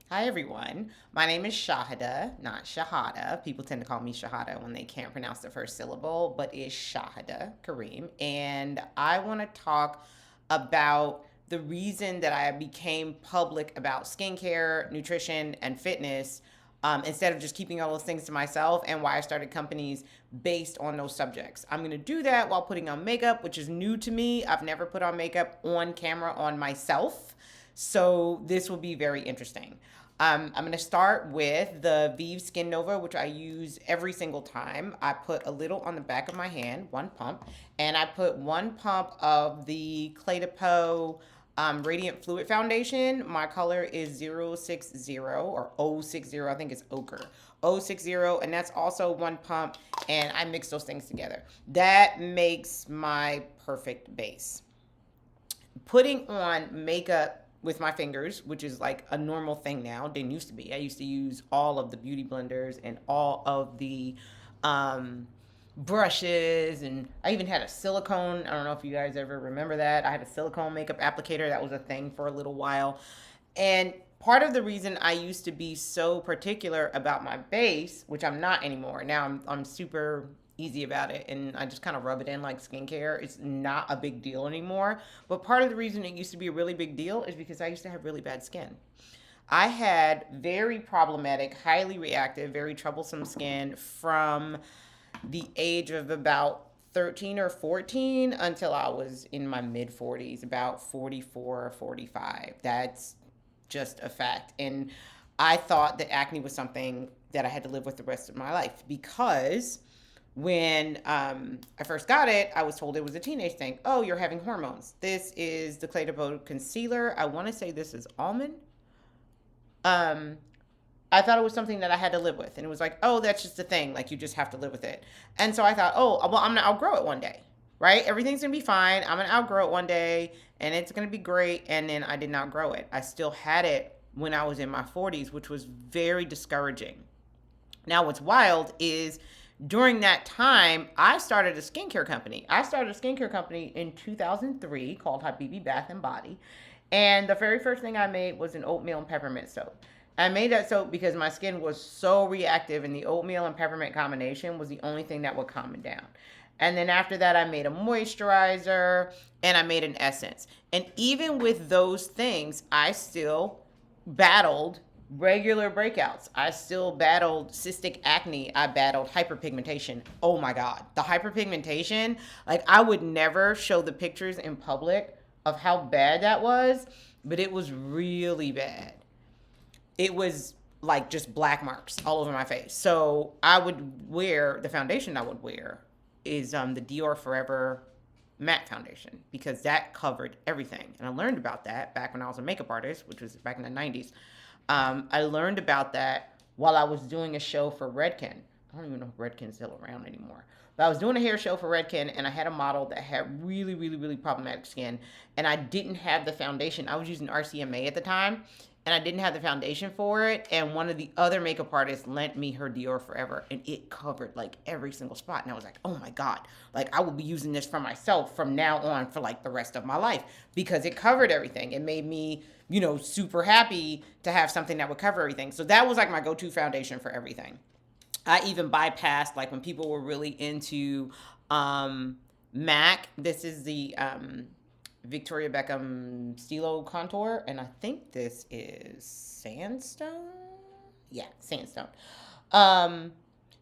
Hi everyone. My name is Shahada, not Shahada. People tend to call me Shahada when they can't pronounce the first syllable, but it's Shahada Kareem. And I want to talk about the reason that I became public about skincare, nutrition, and fitness instead of just keeping all those things to myself, and why I started companies based on those subjects. I'm going to do that while putting on makeup, which is new to me. I've never put on makeup on camera on myself. So this will be very interesting. I'm going to start with the Vive Skin Nova, which I use every single time. I put a little on the back of my hand, one pump, and I put one pump of the Peau Radiant Fluid Foundation. My color is 060 or 060, I think it's ochre. 060, and that's also one pump, and I mix those things together. That makes my perfect base. Putting on makeup with my fingers, which is like a normal thing now. Didn't used to be. I used to use all of the beauty blenders and all of the brushes, and I even had a silicone. I don't know if you guys ever remember that. I had a silicone makeup applicator. That was a thing for a little while. And part of the reason I used to be so particular about my base, which I'm not anymore. Now I'm super easy about it, and I just kind of rub it in like skincare. It's not a big deal anymore. But part of the reason it used to be a really big deal is because I used to have really bad skin. I had very problematic, highly reactive, very troublesome skin from the age of about 13 or 14 until I was in my mid 40s, about 44 or 45. That's just a fact. And I thought that acne was something that I had to live with the rest of my life because when I first got it, I was told it was a teenage thing. Oh, you're having hormones. This is the Clé de Peau concealer. I want to say this is almond. Um, I thought it was something that I had to live with. And it was like, oh, that's just a thing. Like, you just have to live with it. And so I thought, oh, well, I'm going to outgrow it one day, right? Everything's going to be fine. I'm going to outgrow it one day, and it's going to be great. And then I did not grow it. I still had it when I was in my 40s, which was very discouraging. Now, what's wild is during that time, I started a skincare company. I started a skincare company in 2003 called Habibi Bath and Body. And the very first thing I made was an oatmeal and peppermint soap. I made that soap because my skin was so reactive, and the oatmeal and peppermint combination was the only thing that would calm it down. And then after that, I made a moisturizer and I made an essence. And even with those things, I still battled regular breakouts. I still battled cystic acne. I battled hyperpigmentation. Oh my God. The hyperpigmentation, like, I would never show the pictures in public of how bad that was, but it was really bad. It was like just black marks all over my face. So I would wear the foundation I would wear is the Dior Forever matte foundation because that covered everything. And I learned about that back when I was a makeup artist, which was back in the 90s. I learned about that while I was doing a show for Redken. I don't even know if Redken's still around anymore. But I was doing a hair show for Redken, and I had a model that had really, really, really problematic skin, and I didn't have the foundation. I was using RCMA at the time, and I didn't have the foundation for it. And one of the other makeup artists lent me her Dior Forever, and it covered like every single spot. And I was like, oh my God, like, I will be using this for myself from now on for like the rest of my life because it covered everything. It made me, super happy to have something that would cover everything. So that was like my go-to foundation for everything. I even bypassed, like, when people were really into MAC. This is the Victoria Beckham Stilo Contour, and I think this is Sandstone. Yeah, Sandstone. Um,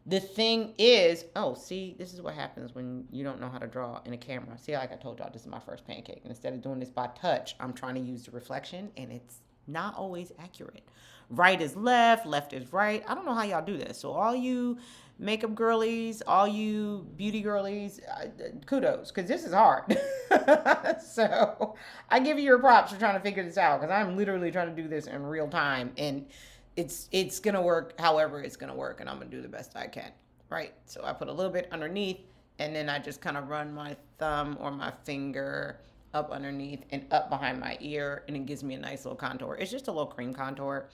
the thing is, oh, see, this is what happens when you don't know how to draw in a camera. See, like I told y'all, this is my first pancake, and instead of doing this by touch, I'm trying to use the reflection, and it's not always accurate. Right is left is right. I don't know how y'all do this. So all you makeup girlies, all you beauty girlies, kudos, because this is hard. So I give you your props for trying to figure this out, because I'm literally trying to do this in real time, and it's gonna work however it's gonna work, and I'm gonna do the best I can. Right. So I put a little bit underneath, and then I just kind of run my thumb or my finger up underneath and up behind my ear, and it gives me a nice little contour. It's just a little cream contour,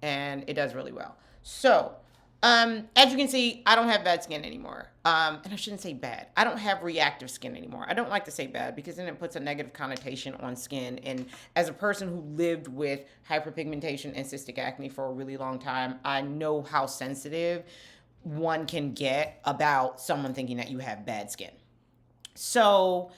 and it does really well. So As you can see, I don't have bad skin anymore. And I shouldn't say bad. I don't have reactive skin anymore. I don't like to say bad because then it puts a negative connotation on skin. And as a person who lived with hyperpigmentation and cystic acne for a really long time, I know how sensitive one can get about someone thinking that you have bad skin. So,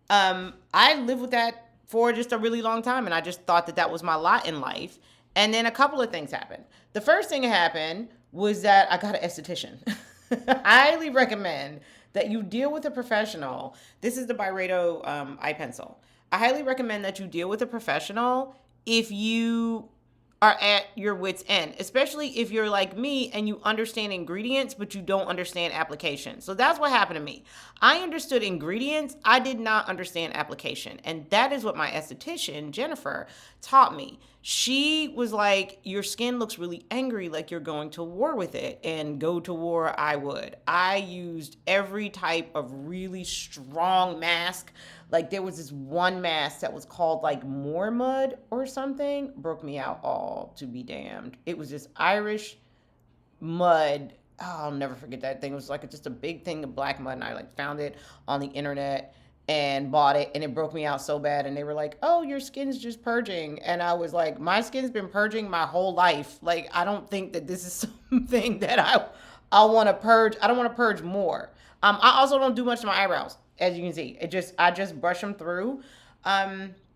I lived with that for just a really long time, and I just thought that that was my lot in life. And then a couple of things happened. The first thing that happened was that I got an esthetician. I highly recommend that you deal with a professional. This is the Byredo eye pencil. I highly recommend that you deal with a professional if you are at your wit's end, especially if you're like me and you understand ingredients, but you don't understand application. So that's what happened to me. I understood ingredients. I did not understand application. And that is what my esthetician, Jennifer, taught me. She was like, your skin looks really angry, like you're going to war with it. And go to war I would. I used every type of really strong mask. Like there was this one mask that was called like More Mud or something. Broke me out all to be damned. It was this Irish mud. Oh, I'll never forget that thing. It was like just a big thing of black mud, and I like found it on the internet and bought it, and it broke me out so bad. And they were like, "Oh, your skin's just purging," and I was like, "My skin's been purging my whole life. Like, I don't think that this is something that I want to purge. I don't want to purge more. I also don't do much to my eyebrows, as you can see. I just brush them through.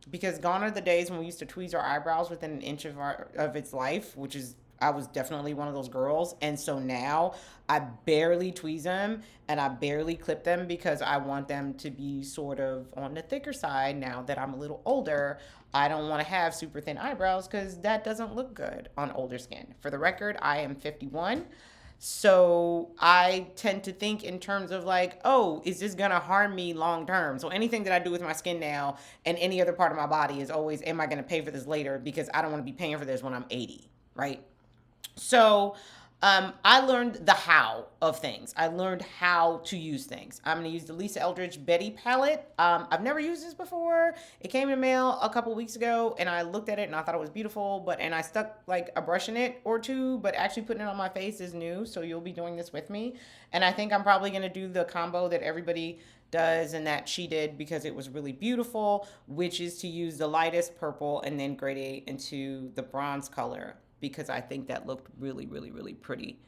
Because gone are the days when we used to tweeze our eyebrows within an inch of its life, which is I was definitely one of those girls. And so now I barely tweeze them and I barely clip them because I want them to be sort of on the thicker side now that I'm a little older. I don't want to have super thin eyebrows because that doesn't look good on older skin. For the record, I am 51. So I tend to think in terms of like, oh, is this going to harm me long term? So anything that I do with my skin now and any other part of my body is always, am I going to pay for this later? Because I don't want to be paying for this when I'm 80, right? So I learned the how of things. I learned how to use things. I'm going to use the Lisa Eldridge Betty palette. I've never used this before. It came in the mail a couple weeks ago, and I looked at it, and I thought it was beautiful. And I stuck like a brush in it or two, but actually putting it on my face is new, so you'll be doing this with me. And I think I'm probably going to do the combo that everybody does and that she did because it was really beautiful, which is to use the lightest purple and then grade into the bronze color, because I think that looked really, really, really pretty.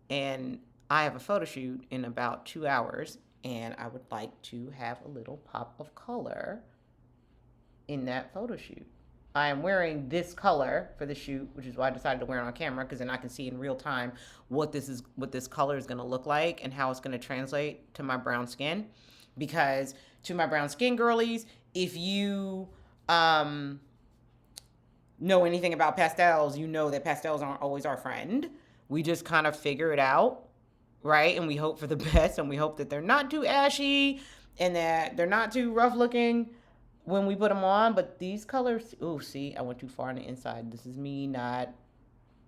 And I have a photo shoot in about 2 hours, and I would like to have a little pop of color in that photo shoot. I am wearing this color for the shoot, which is why I decided to wear it on camera, because then I can see in real time what this color is going to look like and how it's going to translate to my brown skin. Because to my brown skin girlies, if you know anything about pastels, you know that pastels aren't always our friend. We just kind of figure it out, right? And we hope for the best, and we hope that they're not too ashy and that they're not too rough looking when we put them on. But these colors, oh, see, I went too far on the inside. This is me not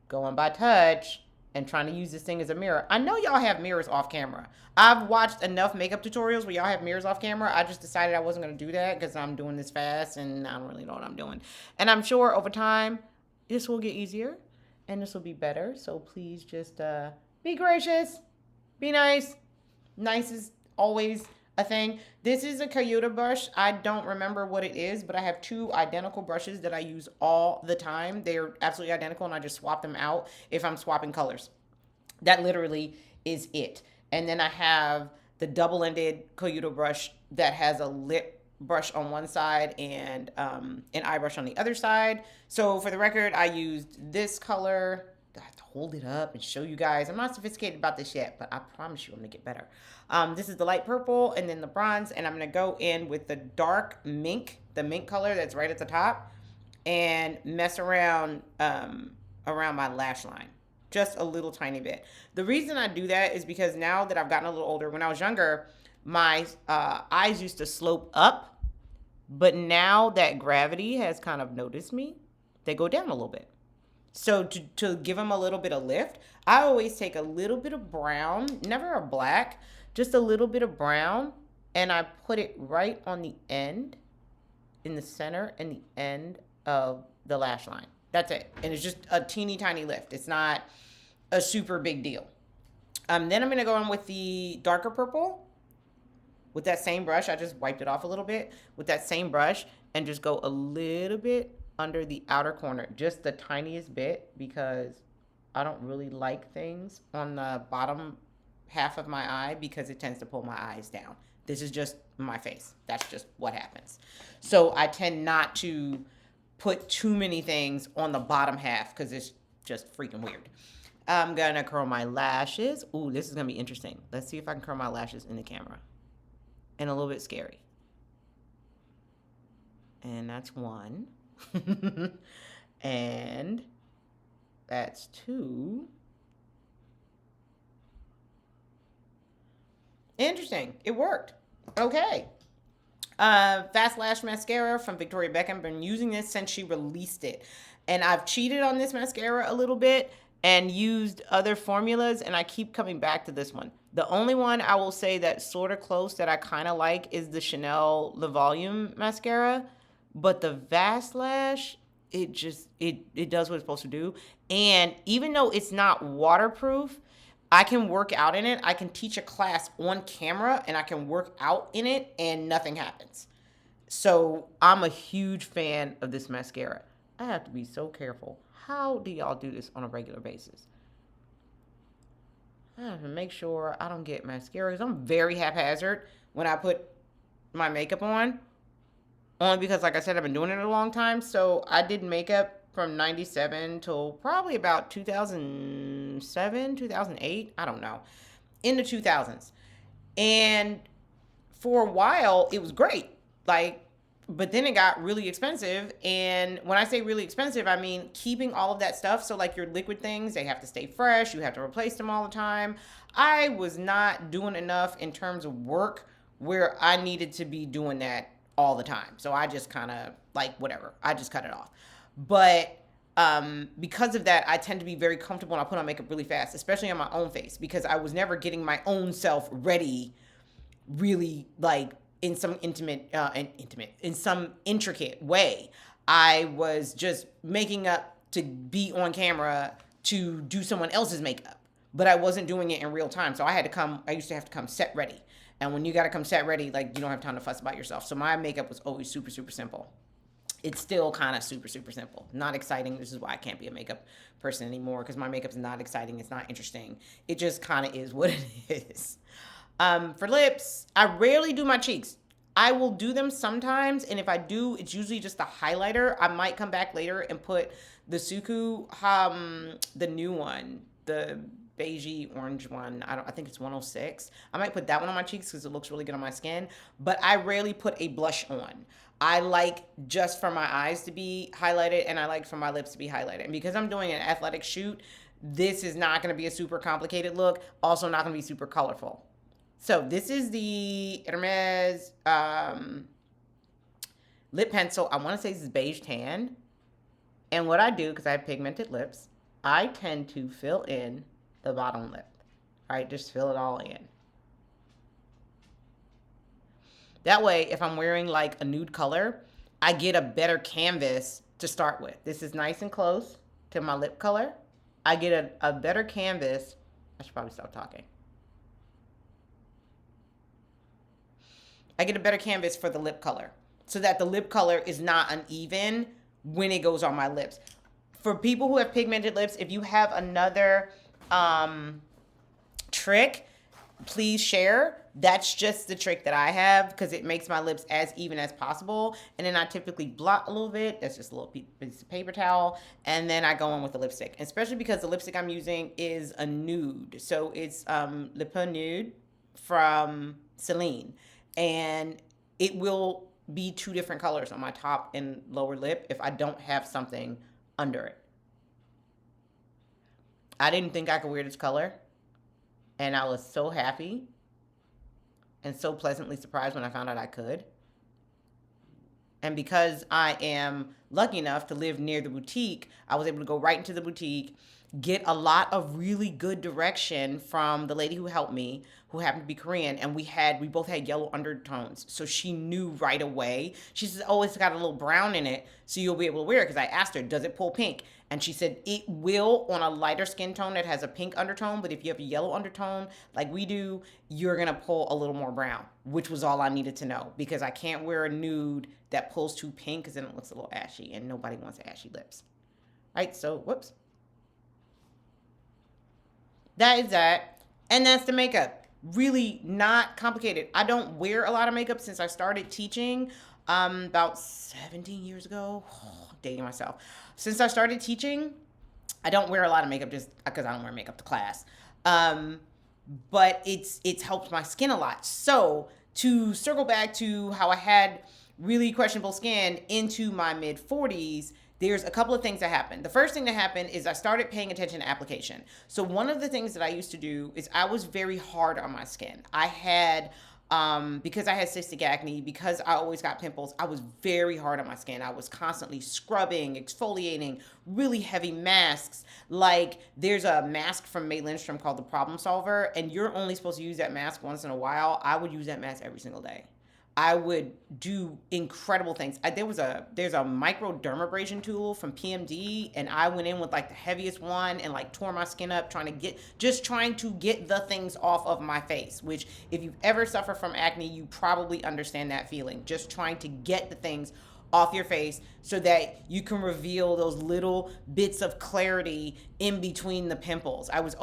going by touch and trying to use this thing as a mirror. I know y'all have mirrors off camera. I've watched enough makeup tutorials where y'all have mirrors off camera. I just decided I wasn't going to do that because I'm doing this fast and I don't really know what I'm doing. And I'm sure over time, this will get easier and this will be better. So please just be gracious, be nice. Nice is always a thing. This is a Toyota brush. I don't remember what it is, but I have two identical brushes that I use all the time. They're absolutely identical, and I just swap them out if I'm swapping colors. That literally is it. And then I have the double-ended Toyota brush that has a lip brush on one side and an eye brush on the other side. So for the record, I used this color. I have to hold it up and show you guys. I'm not sophisticated about this yet, but I promise you I'm going to get better. This is the light purple and then the bronze, and I'm going to go in with the dark mink, the mink color that's right at the top, and mess around around my lash line. Just a little tiny bit. The reason I do that is because now that I've gotten a little older, when I was younger, my eyes used to slope up, but now that gravity has kind of noticed me, they go down a little bit. So to give them a little bit of lift, I always take a little bit of brown, never a black, just a little bit of brown, and I put it right on the end, in the center and the end of the lash line. That's it. And it's just a teeny tiny lift. It's not a super big deal. Then I'm going to go in with the darker purple with that same brush. I just wiped it off a little bit with that same brush and just go a little bit under the outer corner, just the tiniest bit, because I don't really like things on the bottom half of my eye because it tends to pull my eyes down. This is just my face. That's just what happens. So I tend not to put too many things on the bottom half because it's just freaking weird. I'm gonna curl my lashes. Ooh, this is gonna be interesting. Let's see if I can curl my lashes in the camera. And a little bit scary. And that's one. And that's two. Interesting. It worked. Okay. Fast Lash Mascara from Victoria Beckham. Been using this since she released it. And I've cheated on this mascara a little bit and used other formulas, and I keep coming back to this one. The only one I will say that's sort of close that I kind of like is the Chanel Le Volume mascara. But the Fast Lash, it does what it's supposed to do. And even though it's not waterproof, I can work out in it. I can teach a class on camera and I can work out in it and nothing happens. So I'm a huge fan of this mascara. I have to be so careful. How do y'all do this on a regular basis? I have to make sure I don't get mascara because I'm very haphazard when I put my makeup on. Only because, like I said, I've been doing it a long time. So I did makeup from 97 till probably about 2007, 2008. I don't know. In the 2000s. And for a while, it was great. But then it got really expensive. And when I say really expensive, I mean keeping all of that stuff. So like your liquid things, they have to stay fresh. You have to replace them all the time. I was not doing enough in terms of work where I needed to be doing that all the time. So I just kind of whatever. I just cut it off. But because of that, I tend to be very comfortable and I put on makeup really fast, especially on my own face, because I was never getting my own self ready really in some in some intricate way. I was just making up to be on camera to do someone else's makeup, but I wasn't doing it in real time. So I used to have to come set ready. And when you got to come set ready, you don't have time to fuss about yourself. So my makeup was always super, super simple. It's still kind of super, super simple. Not exciting. This is why I can't be a makeup person anymore, because my makeup's not exciting. It's not interesting. It just kind of is what it is. For lips, I rarely do my cheeks. I will do them sometimes, and if I do, it's usually just a highlighter. I might come back later and put the Suku, the new one, the beigey orange one. I think it's 106. I might put that one on my cheeks because it looks really good on my skin, but I rarely put a blush on. I like just for my eyes to be highlighted, and I like for my lips to be highlighted. And because I'm doing an athletic shoot, this is not going to be a super complicated look. Also not going to be super colorful. So this is the Hermes lip pencil. I want to say this is beige tan. And what I do, because I have pigmented lips, I tend to fill in the bottom lip. All right, just fill it all in. That way, if I'm wearing a nude color, I get a better canvas to start with. This is nice and close to my lip color. I get a better canvas. I should probably stop talking. I get a better canvas for the lip color so that the lip color is not uneven when it goes on my lips. For people who have pigmented lips, if you have another trick, please share. That's just the trick that I have because it makes my lips as even as possible. And then I typically blot a little bit. That's just a little piece of paper towel. And then I go in with the lipstick, especially because the lipstick I'm using is a nude. So it's Le Peau Nude from CELINE. And it will be two different colors on my top and lower lip if I don't have something under it. I didn't think I could wear this color, and I was so happy and so pleasantly surprised when I found out I could. And because I am lucky enough to live near the boutique, I was able to go right into the boutique, get a lot of really good direction from the lady who helped me, who happened to be Korean, and we both had yellow undertones. So she knew right away. She says, "Oh, it's got a little brown in it, so you'll be able to wear it." Because I asked her, "Does it pull pink?" And she said it will on a lighter skin tone that has a pink undertone, but if you have a yellow undertone like we do, you're gonna pull a little more brown, which was all I needed to know, because I can't wear a nude that pulls too pink because then it looks a little ashy, and nobody wants ashy lips. Right? So, whoops. That is that. And that's the makeup. Really not complicated. I don't wear a lot of makeup since I started teaching about 17 years ago. Oh, dating myself. Since I started teaching, I don't wear a lot of makeup just because I don't wear makeup to class. But it's helped my skin a lot. So to circle back to how I had really questionable skin into my mid 40s, there's a couple of things that happened. The first thing that happened is I started paying attention to application. So one of the things that I used to do is I was very hard on my skin. I had, because I had cystic acne, because I always got pimples, I was very hard on my skin. I was constantly scrubbing, exfoliating, really heavy masks. Like there's a mask from May Lindstrom called the Problem Solver, and you're only supposed to use that mask once in a while. I would use that mask every single day. I would do incredible things. There's a microdermabrasion tool from PMD, and I went in with like the heaviest one and like tore my skin up trying to get the things off of my face, which if you've ever suffered from acne, you probably understand that feeling. Just trying to get the things off your face so that you can reveal those little bits of clarity in between the pimples. I would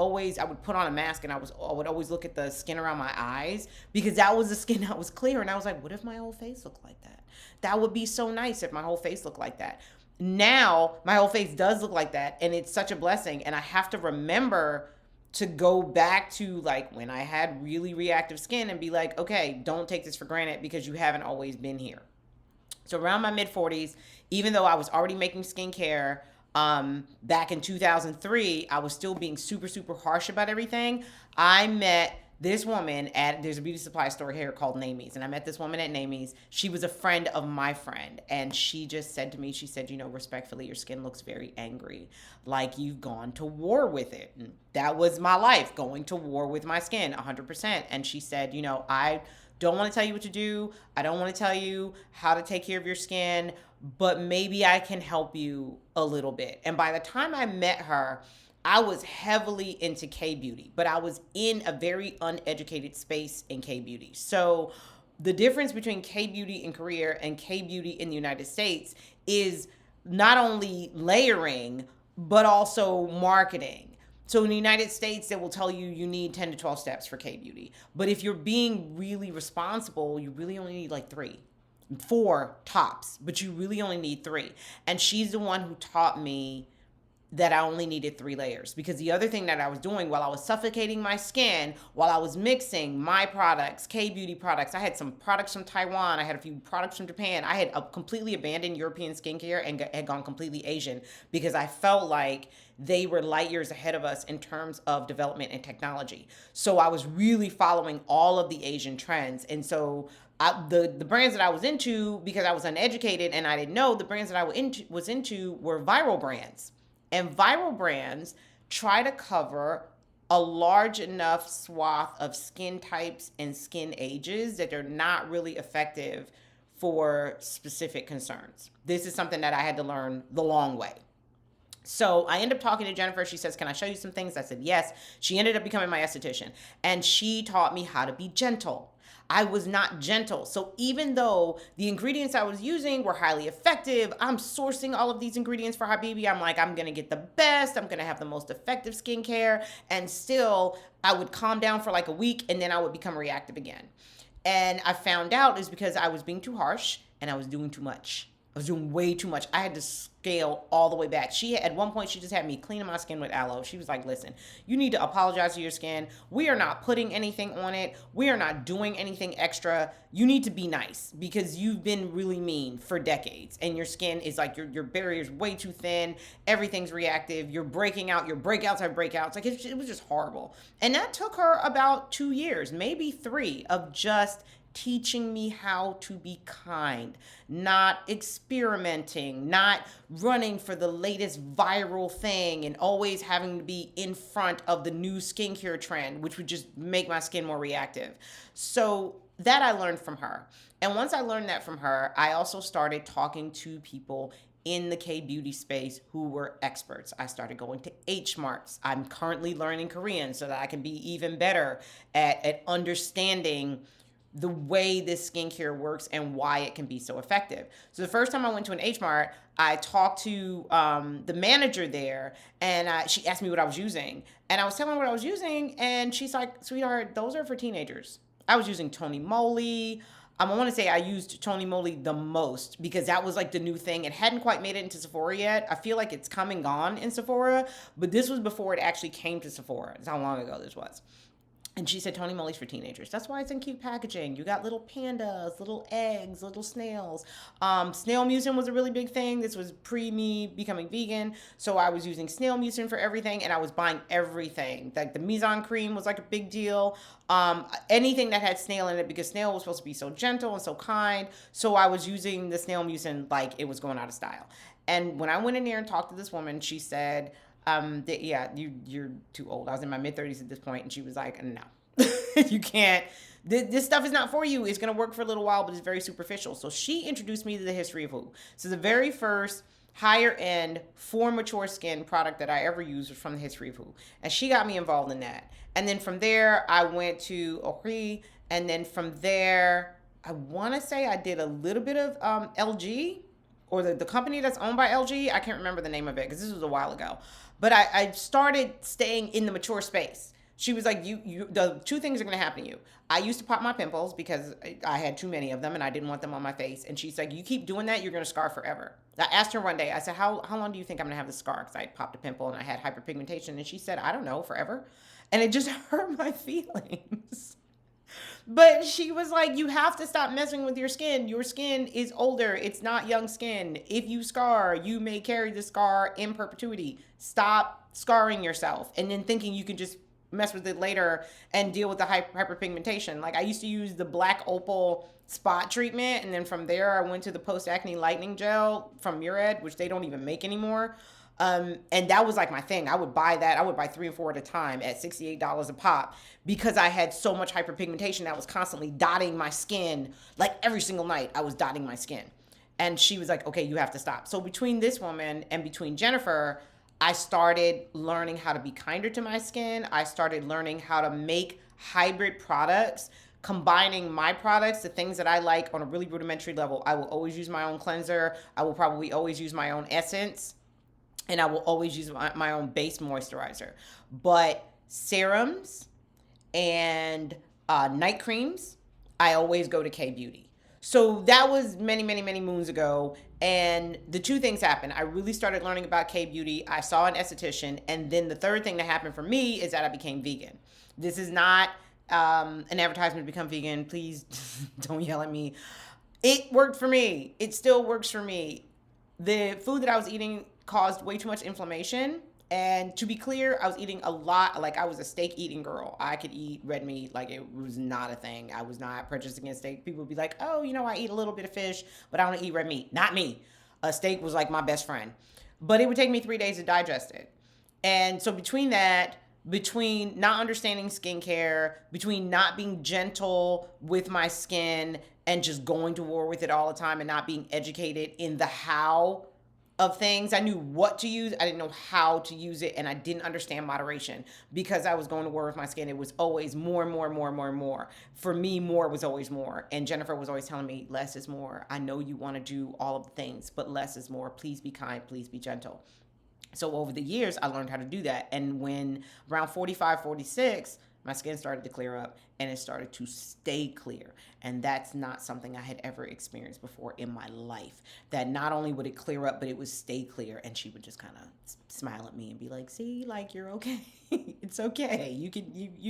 put on a mask and I would always look at the skin around my eyes because that was the skin that was clear. And I was like, what if my whole face looked like that? That would be so nice if my whole face looked like that. Now my whole face does look like that, and it's such a blessing. And I have to remember to go back to like when I had really reactive skin and be like, okay, don't take this for granted because you haven't always been here. So around my mid 40s, even though I was already making skincare back in 2003, I was still being super, super harsh about everything. I met this woman there's a beauty supply store here called Namie's, and I met this woman at Namie's. She was a friend of my friend, and she just said to me, she said, respectfully, your skin looks very angry, like you've gone to war with it. And that was my life, going to war with my skin 100%. And she said, I don't want to tell you what to do. I don't want to tell you how to take care of your skin, but maybe I can help you a little bit. And by the time I met her, I was heavily into K-beauty, but I was in a very uneducated space in K-beauty. So the difference between K-beauty in Korea and K-beauty in the United States is not only layering, but also marketing. So in the United States, they will tell you you need 10 to 12 steps for K-beauty. But if you're being really responsible, you really only need like 3, 4 tops, but you really only need 3. And she's the one who taught me that I only needed 3 layers, because the other thing that I was doing while I was suffocating my skin, while I was mixing my products, K-beauty products, I had some products from Taiwan, I had a few products from Japan, I had completely abandoned European skincare and had gone completely Asian because I felt like they were light years ahead of us in terms of development and technology. So I was really following all of the Asian trends. And so the brands that I was into, because I was uneducated and I didn't know, the brands that I was into were viral brands. And viral brands try to cover a large enough swath of skin types and skin ages that they're not really effective for specific concerns. This is something that I had to learn the long way. So I ended up talking to Jennifer. She says, can I show you some things? I said, yes. She ended up becoming my esthetician, and she taught me how to be gentle. I was not gentle. So even though the ingredients I was using were highly effective, I'm sourcing all of these ingredients for Habibi. I'm like, I'm going to get the best. I'm going to have the most effective skincare. And still, I would calm down for like a week, and then I would become reactive again. And I found out is because I was being too harsh and I was doing too much. I was doing way too much. I had to scale all the way back. At one point, she just had me cleaning my skin with aloe. She was like, listen, you need to apologize to your skin. We are not putting anything on it. We are not doing anything extra. You need to be nice because you've been really mean for decades. And your skin is like, your barrier's way too thin. Everything's reactive. You're breaking out. Your breakouts have breakouts. Like it was just horrible. And that took her about 2 years, maybe 3, of just teaching me how to be kind, not experimenting, not running for the latest viral thing and always having to be in front of the new skincare trend, which would just make my skin more reactive. So that I learned from her. And once I learned that from her, I also started talking to people in the K beauty space who were experts. I started going to H Marts. I'm currently learning Korean so that I can be even better at understanding the way this skincare works and why it can be so effective. So the first time I went to an H Mart, I talked to the manager there, and she asked me what I was using. And I was telling her what I was using, and she's like, sweetheart, those are for teenagers. I was using Tony Moly. I want to say I used Tony Moly the most because that was like the new thing. It hadn't quite made it into Sephora yet. I feel like it's come and gone in Sephora, but this was before it actually came to Sephora. That's how long ago this was. And she said, Tony Moly's for teenagers. That's why it's in cute packaging. You got little pandas, little eggs, little snails. Snail mucin was a really big thing. This was pre me becoming vegan. So I was using snail mucin for everything, and I was buying everything. Like the Mise-en cream was like a big deal. Anything that had snail in it, because snail was supposed to be so gentle and so kind. So I was using the snail mucin like it was going out of style. And when I went in there and talked to this woman, she said, yeah, you're too old. I was in my mid-30s at this point, and she was like, no, you can't. This stuff is not for you. It's going to work for a little while, but it's very superficial. So she introduced me to the history of Who. So the very first higher end for mature skin product that I ever used was from the history of Who. And she got me involved in that. And then from there, I went to Ori. And then from there, I want to say I did a little bit of LG, or the company that's owned by LG. I can't remember the name of it because this was a while ago. But I started staying in the mature space. She was like, the two things are going to happen to you. I used to pop my pimples because I had too many of them and I didn't want them on my face. And she's like, you keep doing that, you're going to scar forever. I asked her one day, I said, how long do you think I'm going to have this scar? Because I popped a pimple and I had hyperpigmentation. And she said, I don't know, forever. And it just hurt my feelings. But she was like, you have to stop messing with your skin. Your skin is older. It's not young skin. If you scar, you may carry the scar in perpetuity. Stop scarring yourself and then thinking you can just mess with it later and deal with the hyperpigmentation. Like I used to use the black opal spot treatment, and then from there I went to the post-acne lightening gel from Murad, which they don't even make anymore. And that was like my thing. I would buy that. I would buy 3 or 4 at a time at $68 a pop because I had so much hyperpigmentation that was constantly dotting my skin. Like every single night I was dotting my skin. And she was like, okay, you have to stop. So between this woman and between Jennifer, I started learning how to be kinder to my skin. I started learning how to make hybrid products, combining my products, the things that I like on a really rudimentary level. I will always use my own cleanser. I will probably always use my own essence. And I will always use my own base moisturizer. But serums and night creams, I always go to K-Beauty. So that was many, many, many moons ago. And the two things happened. I really started learning about K-Beauty. I saw an esthetician. And then the third thing that happened for me is that I became vegan. This is not an advertisement to become vegan. Please don't yell at me. It worked for me. It still works for me. The food that I was eating caused way too much inflammation. And to be clear, I was eating a lot. Like I was a steak eating girl. I could eat red meat like it was not a thing. I was not prejudiced against steak. People would be like, oh, I eat a little bit of fish, but I don't eat red meat. Not me. A steak was like my best friend. But it would take me 3 days to digest it. And so between not understanding skincare, between not being gentle with my skin and just going to war with it all the time and not being educated in the how of things. I knew what to use. I didn't know how to use it, and I didn't understand moderation because I was going to war with my skin. It was always more and more and more and more and more. For me, more was always more. And Jennifer was always telling me, less is more. I know you want to do all of the things, but less is more. Please be kind. Please be gentle. So over the years, I learned how to do that. And when around 45, 46, my skin started to clear up and it started to stay clear. And that's not something I had ever experienced before in my life. That not only would it clear up, but it would stay clear. And she would just kind of smile at me and be like, see, like, you're okay. It's okay. You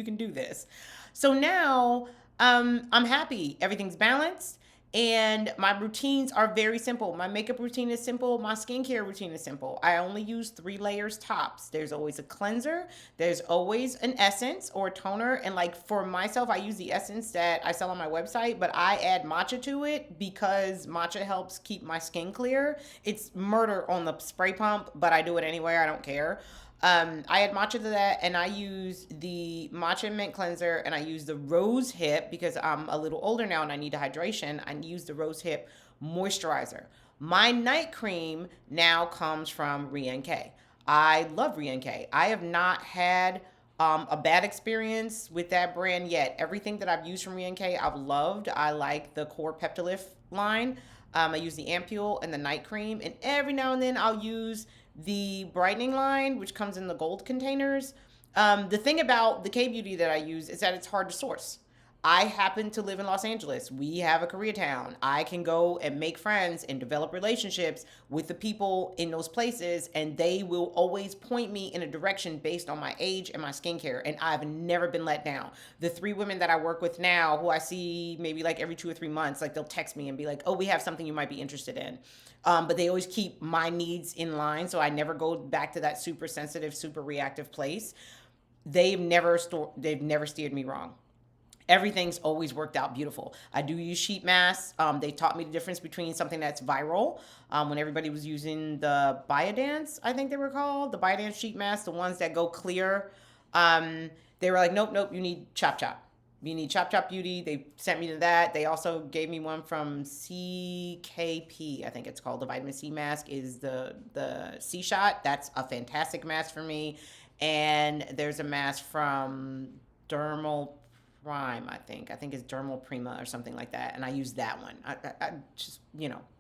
can do this. So now I'm happy. Everything's balanced. And my routines are very simple. My makeup routine is simple. My skincare routine is simple. I only use 3 layers tops. There's always a cleanser. There's always an essence or a toner. And like for myself, I use the essence that I sell on my website, but I add matcha to it because matcha helps keep my skin clear. It's murder on the spray pump, but I do it anyway. I don't care. I add matcha to that, and I use the matcha mint cleanser, and I use the rose hip because I'm a little older now and I need a hydration. I use the rose hip moisturizer. My night cream now comes from Rien-K. I love Rien-K. I have not had a bad experience with that brand yet. Everything that I've used from Rien-K, I've loved. I like the Core Peptilift line. I use the ampule and the night cream, and every now and then I'll use the brightening line, which comes in the gold containers. The thing about the K-Beauty that I use is that it's hard to source. I happen to live in Los Angeles. We have a Koreatown. I can go and make friends and develop relationships with the people in those places, and they will always point me in a direction based on my age and my skincare, and I've never been let down. The 3 women that I work with now, who I see maybe like every 2 or 3 months, like they'll text me and be like, oh, we have something you might be interested in. But they always keep my needs in line, so I never go back to that super sensitive, super reactive place. They've never steered me wrong. Everything's always worked out beautiful. I do use sheet masks. They taught me the difference between something that's viral, when everybody was using the Biodance, I think they were called, the Biodance sheet masks, the ones that go clear. They were like, nope, you need Chop Chop. You need Chop Chop Beauty. They sent me to that. They also gave me one from CKP, I think it's called. The vitamin C mask is the C shot. That's a fantastic mask for me. And there's a mask from Dermal Prime, I think it's Dermal Prima or something like that, and I use that one. I just,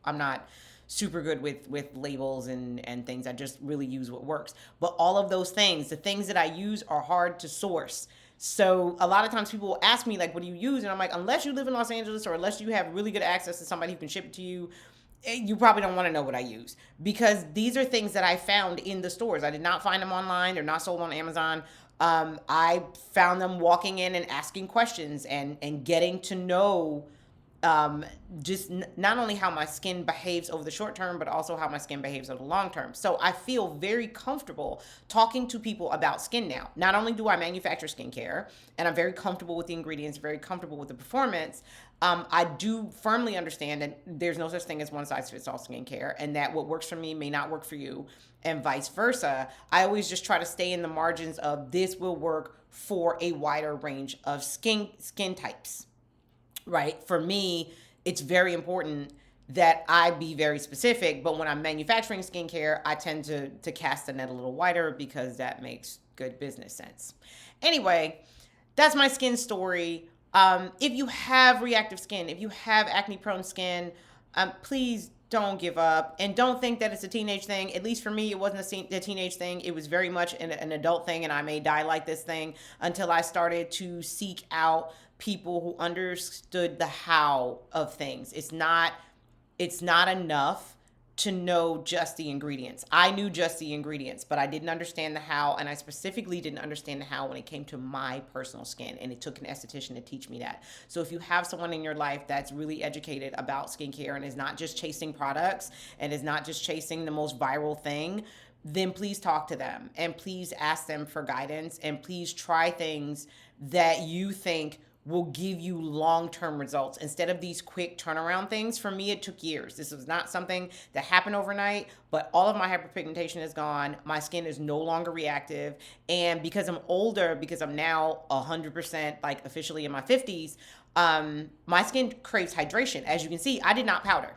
I'm not super good with labels and things. I just really use what works. But all of those things, the things that I use are hard to source. So a lot of times people will ask me, like, what do you use? And I'm like, unless you live in Los Angeles or unless you have really good access to somebody who can ship it to you, you probably don't want to know what I use, because these are things that I found in the stores. I did not find them online. They're not sold on Amazon. I found them walking in and asking questions and getting to know just not only how my skin behaves over the short term, but also how my skin behaves over the long term. So I feel very comfortable talking to people about skin now. Not only do I manufacture skincare, and I'm very comfortable with the ingredients, very comfortable with the performance, I do firmly understand that there's no such thing as one size fits all skincare, and that what works for me may not work for you, and vice versa. I always just try to stay in the margins of this will work for a wider range of skin types. Right? For me, it's very important that I be very specific, but when I'm manufacturing skincare, I tend to cast the net a little wider because that makes good business sense. Anyway, that's my skin story. If you have reactive skin, if you have acne-prone skin, please don't give up, and don't think that it's a teenage thing. At least for me, it wasn't a teenage thing. It was very much an adult thing, and I may die like this thing until I started to seek out people who understood the how of things. It's not enough to know just the ingredients. I knew just the ingredients, but I didn't understand the how, and I specifically didn't understand the how when it came to my personal skin, and it took an esthetician to teach me that. So if you have someone in your life that's really educated about skincare and is not just chasing products and is not just chasing the most viral thing, then please talk to them, and please ask them for guidance, and please try things that you think will give you long-term results instead of these quick turnaround things. For me, it took years. This was not something that happened overnight, but all of my hyperpigmentation is gone. My skin is no longer reactive. And because I'm older, because I'm now 100% like officially in my 50s, my skin craves hydration. As you can see, I did not powder.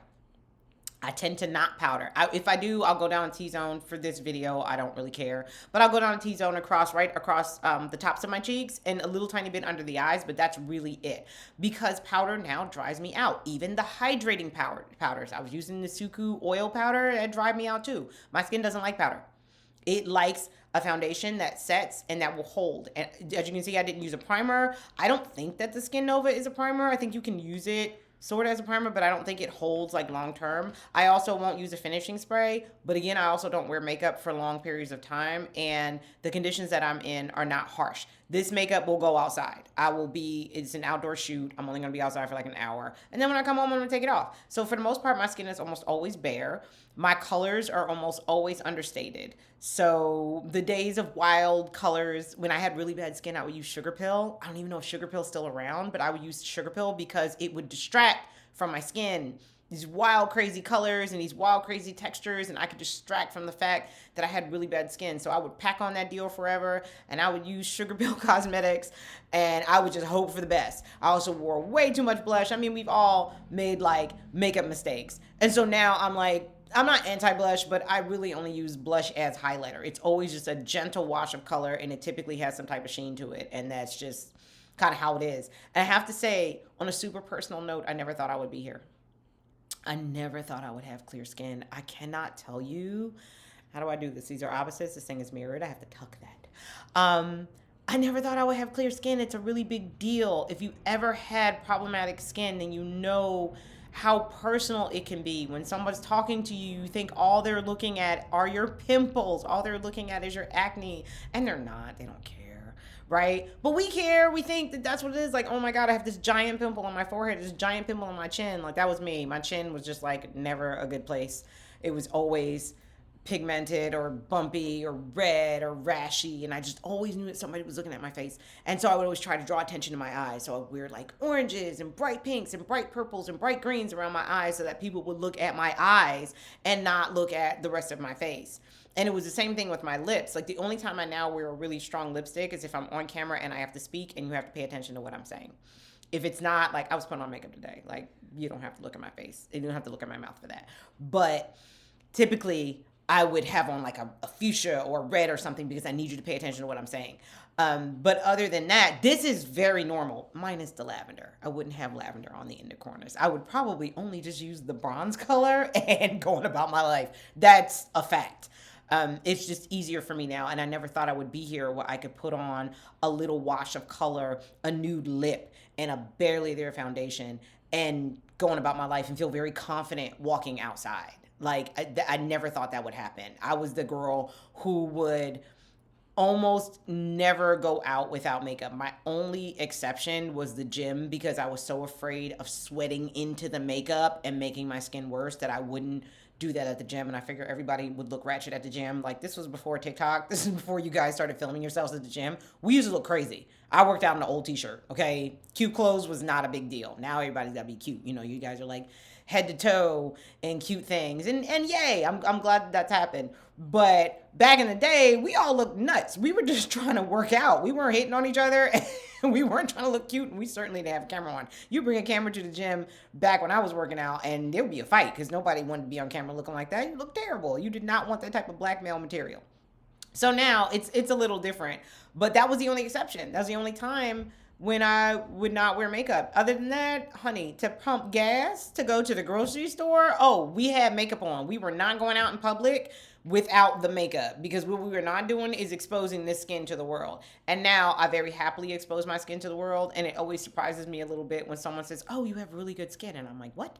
I tend to not powder. If I do, I'll go down T-zone for this video. I don't really care. But I'll go down T-zone right across the tops of my cheeks and a little tiny bit under the eyes, but that's really it. Because powder now dries me out. Even the hydrating powders. I was using the Suku oil powder. That dried me out too. My skin doesn't like powder. It likes a foundation that sets and that will hold. And as you can see, I didn't use a primer. I don't think that the Skin Nova is a primer. I think you can use it sort of as a primer, but I don't think it holds like long term. I also won't use a finishing spray, but again, I also don't wear makeup for long periods of time, and the conditions that I'm in are not harsh. This makeup will go outside. It's an outdoor shoot. I'm only gonna be outside for like an hour. And then when I come home, I'm gonna take it off. So for the most part, my skin is almost always bare. My colors are almost always understated. So the days of wild colors, when I had really bad skin, I would use Sugar Pill. I don't even know if Sugar Pill's still around, but I would use Sugar Pill because it would distract from my skin these wild crazy colors and these wild crazy textures, and I could distract from the fact that I had really bad skin. So I would pack on that deal forever, and I would use Sugar Pill Cosmetics, and I would just hope for the best. I also wore way too much blush. I mean, we've all made like makeup mistakes, and so now I'm like, I'm not anti-blush, but I really only use blush as highlighter. It's always just a gentle wash of color, and it typically has some type of sheen to it, and that's just kind of how it is. And I have to say, on a super personal note, I never thought I would be here. I never thought I would have clear skin. I cannot tell you. How do I do this? These are opposites. This thing is mirrored. I have to tuck that. I never thought I would have clear skin. It's a really big deal. If you ever had problematic skin, then you know how personal it can be. When someone's talking to you, you think all they're looking at are your pimples. All they're looking at is your acne. And they're not. They don't care. Right? But we care. We think that that's what it is. Like, oh my God, I have this giant pimple on my forehead, this giant pimple on my chin. Like, that was me. My chin was just like never a good place. It was always pigmented or bumpy or red or rashy, and I just always knew that somebody was looking at my face. And so I would always try to draw attention to my eyes. So I would wear like oranges and bright pinks and bright purples and bright greens around my eyes so that people would look at my eyes and not look at the rest of my face. And it was the same thing with my lips. Like, the only time I now wear a really strong lipstick is if I'm on camera and I have to speak and you have to pay attention to what I'm saying. If it's not, like, I was putting on makeup today. Like, you don't have to look at my face. You don't have to look at my mouth for that. But typically, I would have on like a fuchsia or red or something because I need you to pay attention to what I'm saying. But other than that, this is very normal, minus the lavender. I wouldn't have lavender on the inner corners. I would probably only just use the bronze color and go on about my life. That's a fact. It's just easier for me now, and I never thought I would be here where I could put on a little wash of color, a nude lip, and a barely there foundation, and going about my life and feel very confident walking outside. Like, I never thought that would happen. I was the girl who would almost never go out without makeup. My only exception was the gym because I was so afraid of sweating into the makeup and making my skin worse that I wouldn't do that at the gym. And I figure everybody would look ratchet at the gym. Like, this was before TikTok. This is before you guys started filming yourselves at the gym. We used to look crazy. I worked out in an old t-shirt, okay? Cute clothes was not a big deal. Now everybody's got to be cute. You know, you guys are like head to toe and cute things. And yay, I'm glad that that's happened. But back in the day, we all looked nuts. We were just trying to work out. We weren't hating on each other. And we weren't trying to look cute. And we certainly didn't have a camera on. You bring a camera to the gym back when I was working out, and there would be a fight because nobody wanted to be on camera looking like that. You look terrible. You did not want that type of blackmail material. So now it's a little different. But that was the only exception. That was the only time when I would not wear makeup. Other than that, honey, to pump gas, to go to the grocery store, oh, we had makeup on. We were not going out in public without the makeup because what we were not doing is exposing this skin to the world. And now I very happily expose my skin to the world, and it always surprises me a little bit when someone says, oh, you have really good skin. And I'm like, what?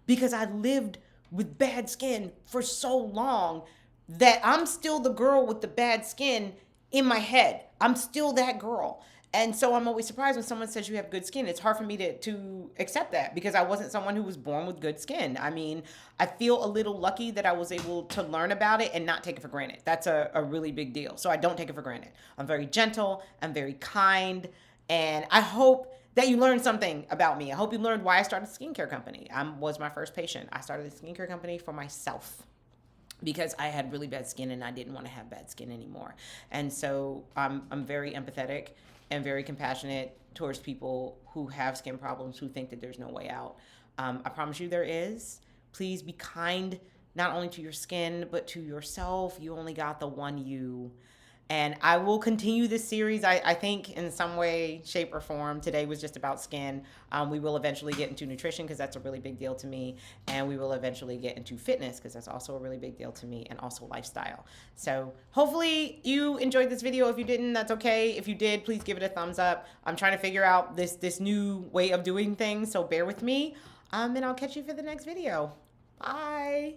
Because I lived with bad skin for so long that I'm still the girl with the bad skin in my head. I'm still that girl. And so I'm always surprised when someone says you have good skin. It's hard for me to accept that because I wasn't someone who was born with good skin. I mean, I feel a little lucky that I was able to learn about it and not take it for granted. That's a really big deal. So I don't take it for granted. I'm very gentle. I'm very kind. And I hope that you learned something about me. I hope you learned why I started a skincare company. I was my first patient. I started a skincare company for myself because I had really bad skin and I didn't want to have bad skin anymore. And so I'm very empathetic and very compassionate towards people who have skin problems, who think that there's no way out. I promise you there is. Please be kind, not only to your skin, but to yourself. You only got the one you. And I will continue this series, I think, in some way, shape, or form. Today was just about skin. We will eventually get into nutrition because that's a really big deal to me. And we will eventually get into fitness because that's also a really big deal to me, and also lifestyle. So hopefully you enjoyed this video. If you didn't, that's okay. If you did, please give it a thumbs up. I'm trying to figure out this new way of doing things, so bear with me. And I'll catch you for the next video. Bye.